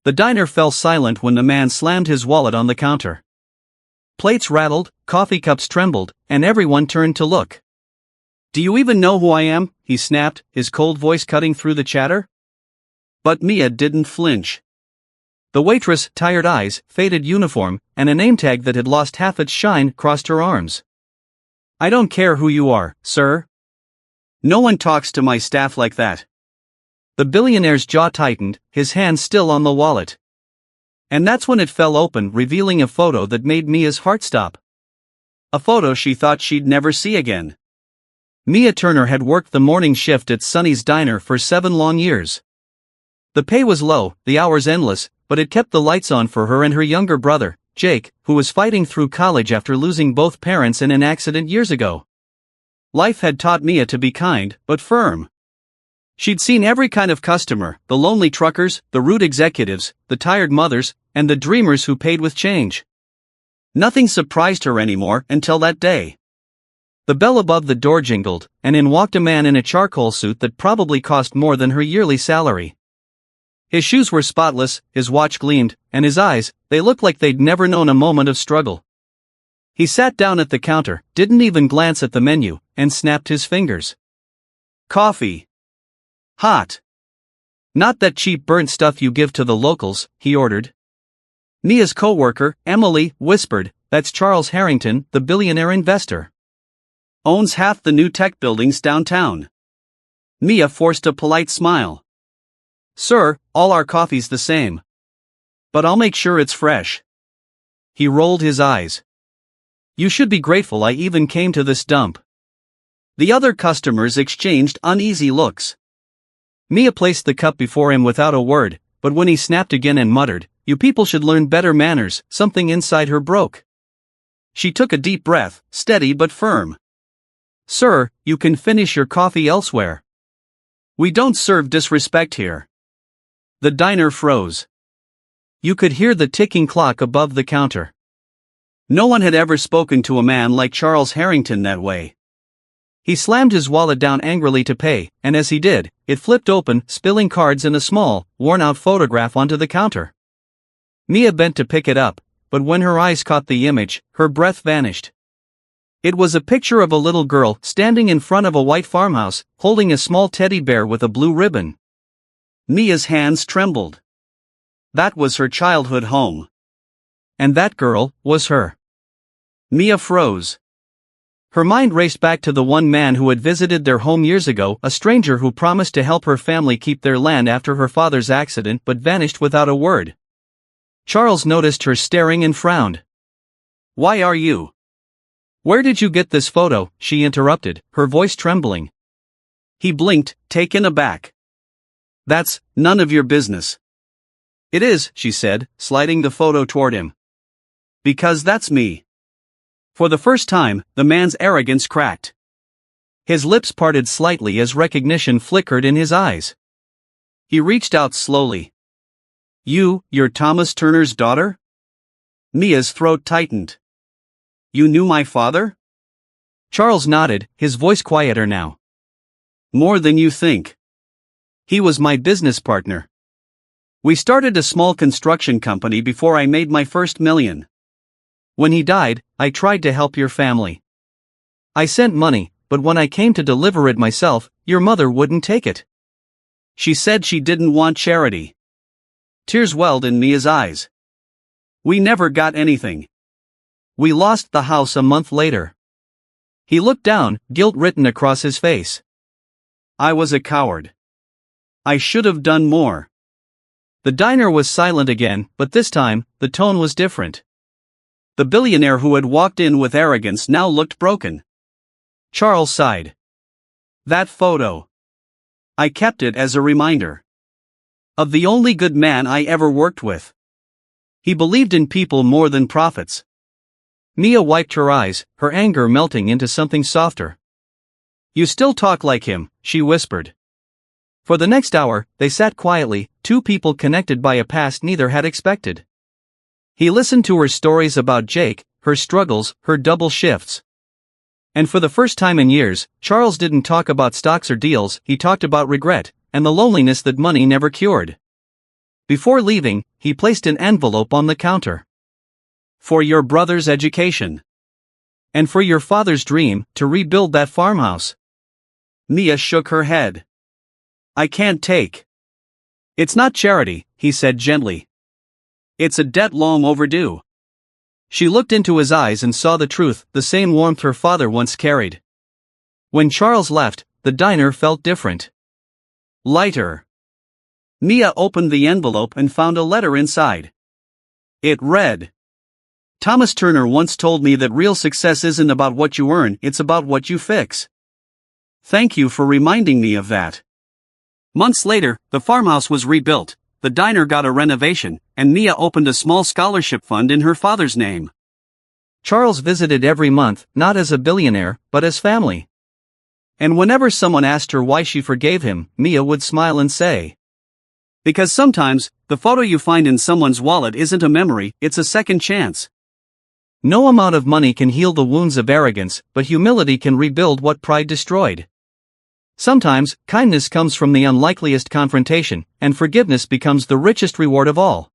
The diner fell silent when the man slammed his wallet on the counter. Plates rattled, coffee cups trembled, and everyone turned to look. "Do you even know who I am?" he snapped, his cold voice cutting through the chatter. But Mia didn't flinch. The waitress' tired eyes, faded uniform, and a name tag that had lost half its shine crossed her arms. "I don't care who you are, sir. No one talks to my staff like that." The billionaire's jaw tightened, his hand still on the wallet. And that's when it fell open, revealing a photo that made Mia's heart stop. A photo she thought she'd never see again. Mia Turner had worked the morning shift at Sonny's Diner for 7 long years. The pay was low, the hours endless, but it kept the lights on for her and her younger brother, Jake, who was fighting through college after losing both parents in an accident years ago. Life had taught Mia to be kind, but firm. She'd seen every kind of customer, the lonely truckers, the rude executives, the tired mothers, and the dreamers who paid with change. Nothing surprised her anymore until that day. The bell above the door jingled, and in walked a man in a charcoal suit that probably cost more than her yearly salary. His shoes were spotless, his watch gleamed, and his eyes, they looked like they'd never known a moment of struggle. He sat down at the counter, didn't even glance at the menu, and snapped his fingers. "Coffee. Hot. Not that cheap burnt stuff you give to the locals," he ordered. Mia's co-worker, Emily, whispered, "That's Charles Harrington, the billionaire investor. Owns half the new tech buildings downtown." Mia forced a polite smile. "Sir, all our coffee's the same. But I'll make sure it's fresh." He rolled his eyes. "You should be grateful I even came to this dump." The other customers exchanged uneasy looks. Mia placed the cup before him without a word, but when he snapped again and muttered, "You people should learn better manners," something inside her broke. She took a deep breath, steady but firm. "Sir, you can finish your coffee elsewhere. We don't serve disrespect here." The diner froze. You could hear the ticking clock above the counter. No one had ever spoken to a man like Charles Harrington that way. He slammed his wallet down angrily to pay, and as he did, it flipped open, spilling cards and a small, worn-out photograph onto the counter. Mia bent to pick it up, but when her eyes caught the image, her breath vanished. It was a picture of a little girl standing in front of a white farmhouse, holding a small teddy bear with a blue ribbon. Mia's hands trembled. That was her childhood home. And that girl was her. Mia froze. Her mind raced back to the one man who had visited their home years ago, a stranger who promised to help her family keep their land after her father's accident but vanished without a word. Charles noticed her staring and frowned. "Why are you?" "Where did you get this photo?" she interrupted, her voice trembling. He blinked, taken aback. "That's none of your business." "It is," she said, sliding the photo toward him. "Because that's me." For the first time, the man's arrogance cracked. His lips parted slightly as recognition flickered in his eyes. He reached out slowly. You're Thomas Turner's daughter?" Mia's throat tightened. "You knew my father?" Charles nodded, his voice quieter now. "More than you think. He was my business partner. We started a small construction company before I made my first million. When he died, I tried to help your family. I sent money, but when I came to deliver it myself, your mother wouldn't take it. She said she didn't want charity." Tears welled in Mia's eyes. "We never got anything. We lost the house a month later." He looked down, guilt written across his face. "I was a coward. I should have done more." The diner was silent again, but this time, the tone was different. The billionaire who had walked in with arrogance now looked broken. Charles sighed. "That photo. I kept it as a reminder. Of the only good man I ever worked with. He believed in people more than profits." Mia wiped her eyes, her anger melting into something softer. "You still talk like him," she whispered. For the next hour, they sat quietly, two people connected by a past neither had expected. He listened to her stories about Jake, her struggles, her double shifts. And for the first time in years, Charles didn't talk about stocks or deals, he talked about regret, and the loneliness that money never cured. Before leaving, he placed an envelope on the counter. For your brother's education. And for your father's dream, to rebuild that farmhouse. Mia shook her head. I can't take. It's not charity, he said gently. It's a debt long overdue. She looked into his eyes and saw the truth, the same warmth her father once carried. When Charles left, the diner felt different. Lighter. Mia opened the envelope and found a letter inside. It read, Thomas Turner once told me that real success isn't about what you earn, it's about what you fix. Thank you for reminding me of that. Months later, the farmhouse was rebuilt, the diner got a renovation, and Mia opened a small scholarship fund in her father's name. Charles visited every month, not as a billionaire, but as family. And whenever someone asked her why she forgave him, Mia would smile and say, because sometimes, the photo you find in someone's wallet isn't a memory, it's a second chance. No amount of money can heal the wounds of arrogance, but humility can rebuild what pride destroyed. Sometimes, kindness comes from the unlikeliest confrontation, and forgiveness becomes the richest reward of all.